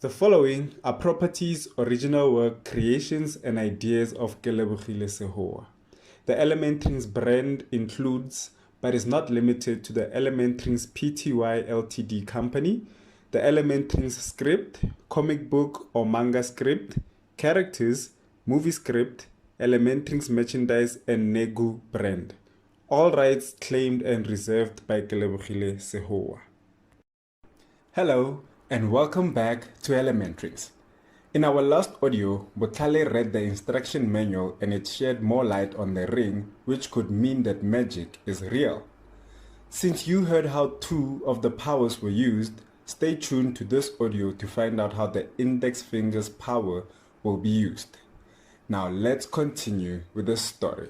The following are properties, original work, creations, and ideas of Kelebogile Sehoa. The ElementRings brand includes, but is not limited to, the ElementRings Pty Ltd company, the ElementRings script, comic book or manga script, characters, movie script, ElementRings merchandise, and Negu brand. All rights claimed and reserved by Kelebogile Sehoa. Hello, and welcome back to ElementRings. In our last audio, Botale read the instruction manual and it shed more light on the ring, which could mean that magic is real. Since you heard how two of the powers were used, stay tuned to this audio to find out how the index finger's power will be used. Now let's continue with the story.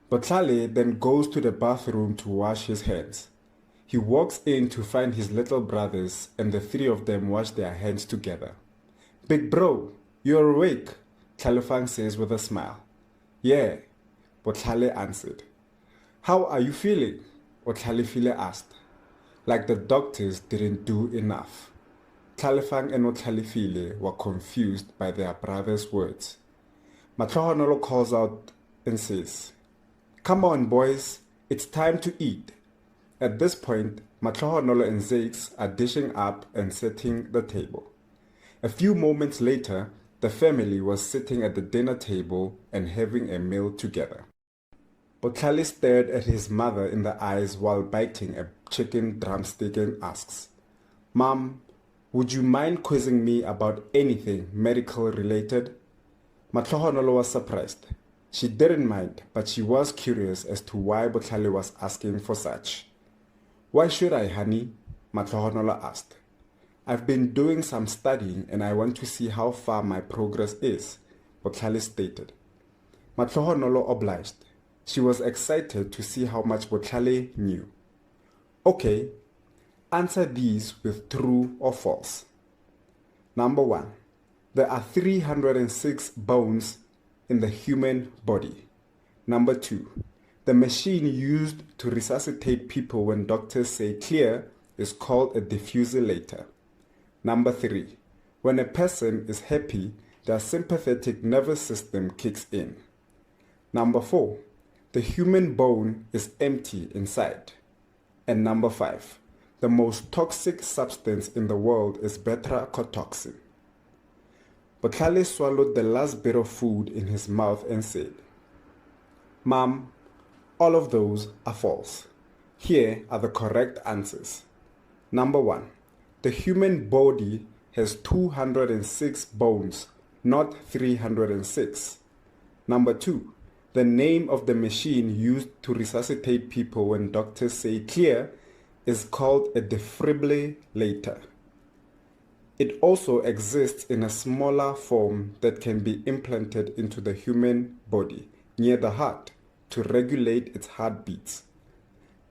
Botale then goes to the bathroom to wash his hands. He walks in to find his little brothers, and the three of them wash their hands together. "Big bro, you're awake," Tlhalefang says with a smile. "Yeah," Botlhale answered. "How are you feeling?" Otlalefile asked. Like the doctors didn't do enough. Tlhalefang and Otlalefile were confused by their brother's words. Matlohonolo calls out and says, "Come on, boys, it's time to eat." At this point, Matlohonolo and Zakes are dishing up and setting the table. A few moments later, the family was sitting at the dinner table and having a meal together. Botlhale stared at his mother in the eyes while biting a chicken drumstick and asks, "Mom, would you mind quizzing me about anything medical related?" Matlohonolo was surprised. She didn't mind, but she was curious as to why Botlhale was asking for such. "Why should I, honey?" Matlohonolo asked. "I've been doing some studying and I want to see how far my progress is," Botlhale stated. Matlohonolo obliged. She was excited to see how much Botlhale knew. "Okay, answer these with true or false." Number 1. There are 306 bones in the human body. Number 2. The machine used to resuscitate people when doctors say clear is called a defibrillator. Number 3. When a person is happy, their sympathetic nervous system kicks in. Number 4. The human bone is empty inside. And number 5. The most toxic substance in the world is beta-carotene. Botlhale swallowed the last bit of food in his mouth and said, "Mom, all of those are false. Here are the correct answers. Number 1. The human body has 206 bones, not 306. Number 2. The name of the machine used to resuscitate people when doctors say clear is called a defibrillator. It also exists in a smaller form that can be implanted into the human body near the heart to regulate its heartbeats.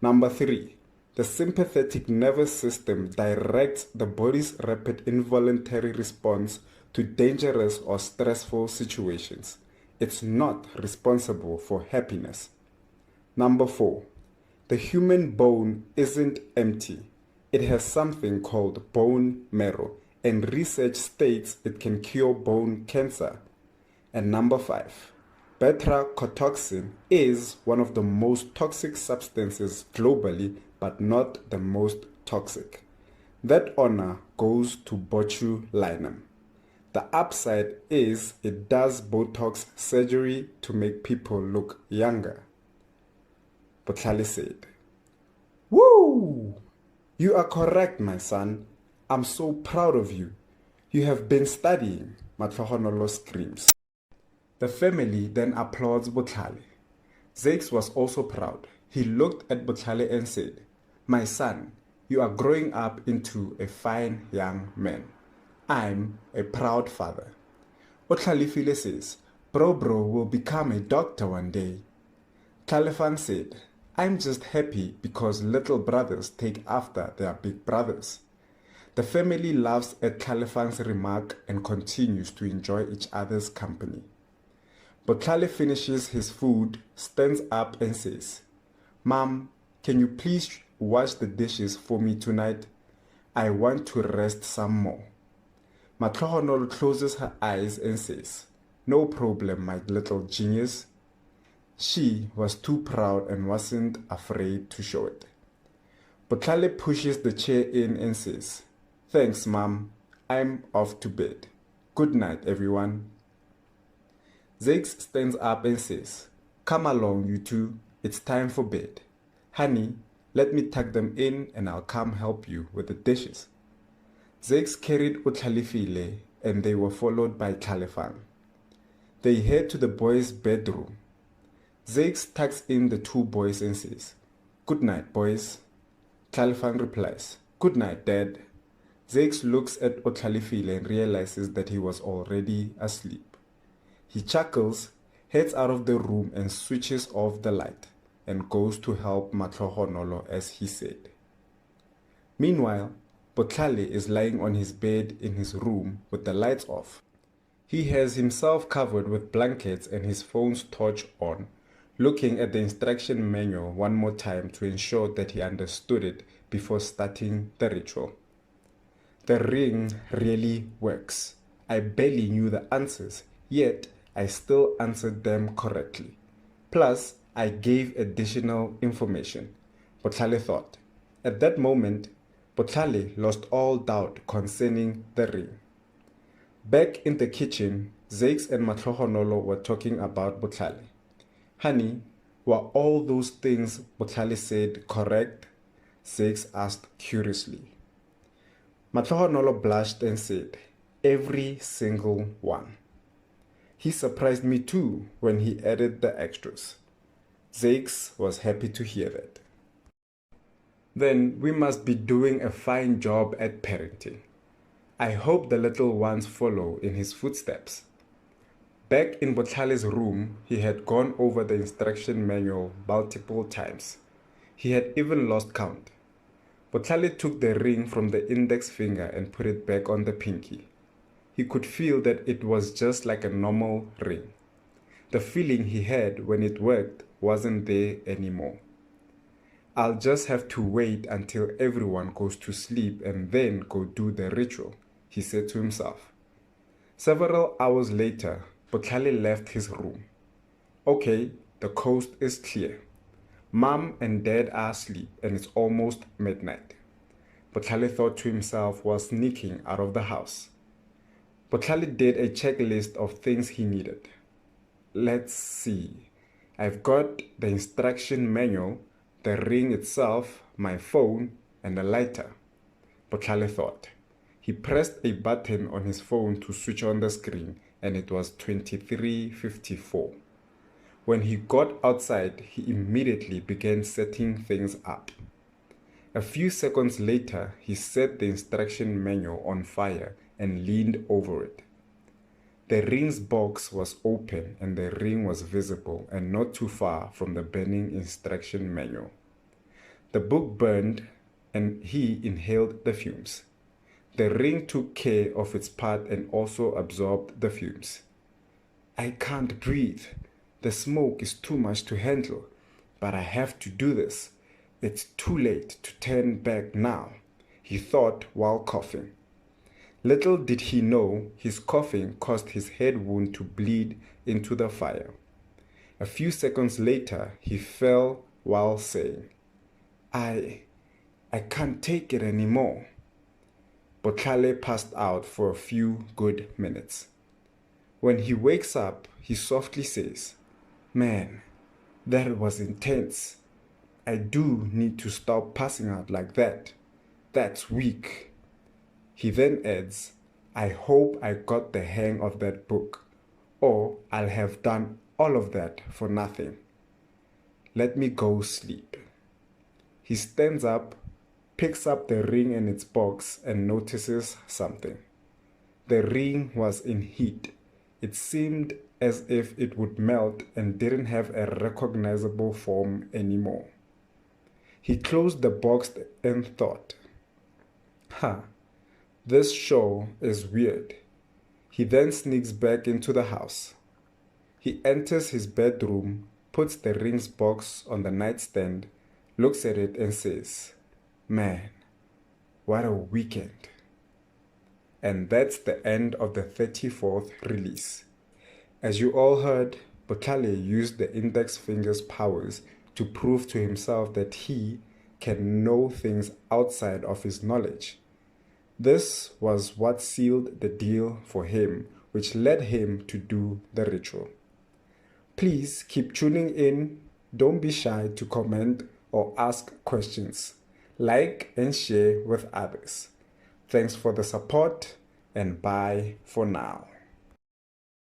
Number 3. The sympathetic nervous system directs the body's rapid involuntary response to dangerous or stressful situations. It's not responsible for happiness. Number 4. The human bone isn't empty. It has something called bone marrow, and research states it can cure bone cancer. And number 5. Beta-carotene is one of the most toxic substances globally, but not the most toxic. That honor goes to botulinum. The upside is it does Botox surgery to make people look younger. Botlhale said, "Woo! You are correct, my son. I'm so proud of you. You have been studying," Matlohonolo screams. The family then applauds Botlhale. Zakes was also proud. He looked at Botlhale and said, "My son, you are growing up into a fine young man. I'm a proud father." Otlalefile says, Bro will become a doctor one day." Tlhalefang said, "I'm just happy because little brothers take after their big brothers." The family laughs at Tlhalefang's remark and continues to enjoy each other's company. Botlhale finishes his food, stands up and says, "Mom, can you please wash the dishes for me tonight? I want to rest some more." Matlohonolo closes her eyes and says, "No problem, my little genius." She was too proud and wasn't afraid to show it. Botlhale pushes the chair in and says, "Thanks, Mom. I'm off to bed. Good night, everyone." Zakes stands up and says, "Come along, you two. It's time for bed. Honey, let me tuck them in and I'll come help you with the dishes." Zakes carried Utlalifile and they were followed by Tlhalefang. They head to the boys' bedroom. Zakes tucks in the two boys and says, "Good night, boys." Tlhalefang replies, "Good night, Dad." Zakes looks at Utlalifile and realizes that he was already asleep. He chuckles, heads out of the room and switches off the light and goes to help Matlohonolo as he said. Meanwhile, Botlhale is lying on his bed in his room with the lights off. He has himself covered with blankets and his phone's torch on, looking at the instruction manual one more time to ensure that he understood it before starting the ritual. The ring really works. I barely knew the answers, yet I still answered them correctly. Plus, I gave additional information, Botlhale thought. At that moment, Botlhale lost all doubt concerning the ring. Back in the kitchen, Zakes and Matlohonolo were talking about Botlhale. "Honey, were all those things Botlhale said correct?" Zakes asked curiously. Matlohonolo blushed and said, "Every single one." He surprised me too when he added the extras. Zakes was happy to hear that. "Then we must be doing a fine job at parenting. I hope the little ones follow in his footsteps." Back in Botlhale's room, he had gone over the instruction manual multiple times. He had even lost count. Botlhale took the ring from the index finger and put it back on the pinky. He could feel that it was just like a normal ring. The feeling he had when it worked wasn't there anymore. "I'll just have to wait until everyone goes to sleep and then go do the ritual," he said to himself. Several hours later, Botlhale left his room. "Okay, the coast is clear. Mom and Dad are asleep and it's almost midnight," Botlhale thought to himself while sneaking out of the house. Botlhale did a checklist of things he needed. Let's see. I've got the instruction manual, the ring itself, my phone, and a lighter, Botlhale thought. He pressed a button on his phone to switch on the screen, and it was 23:54. When he got outside, he immediately began setting things up. A few seconds later, he set the instruction manual on fire and leaned over it. The ring's box was open and the ring was visible and not too far from the burning instruction manual. The book burned and he inhaled the fumes. The ring took care of its part and also absorbed the fumes. "I can't breathe. The smoke is too much to handle, but I have to do this. It's too late to turn back now," he thought while coughing. Little did he know his coughing caused his head wound to bleed into the fire. A few seconds later, he fell while saying, I can't take it anymore." Botlhale passed out for a few good minutes. When he wakes up, he softly says, "Man, that was intense. I do need to stop passing out like that. That's weak." He then adds, "I hope I got the hang of that book, or I'll have done all of that for nothing. Let me go sleep." He stands up, picks up the ring in its box, and notices something. The ring was in heat. It seemed as if it would melt and didn't have a recognizable form anymore. He closed the box and thought, this show is weird." He then sneaks back into the house. He enters his bedroom, puts the ring's box on the nightstand, looks at it and says, "Man, what a weekend." And that's the end of the 34th release. As you all heard, Bukale used the index finger's powers to prove to himself that he can know things outside of his knowledge. This was what sealed the deal for him, which led him to do the ritual. Please keep tuning in. Don't be shy to comment or ask questions. Like and share with others. Thanks for the support, and bye for now.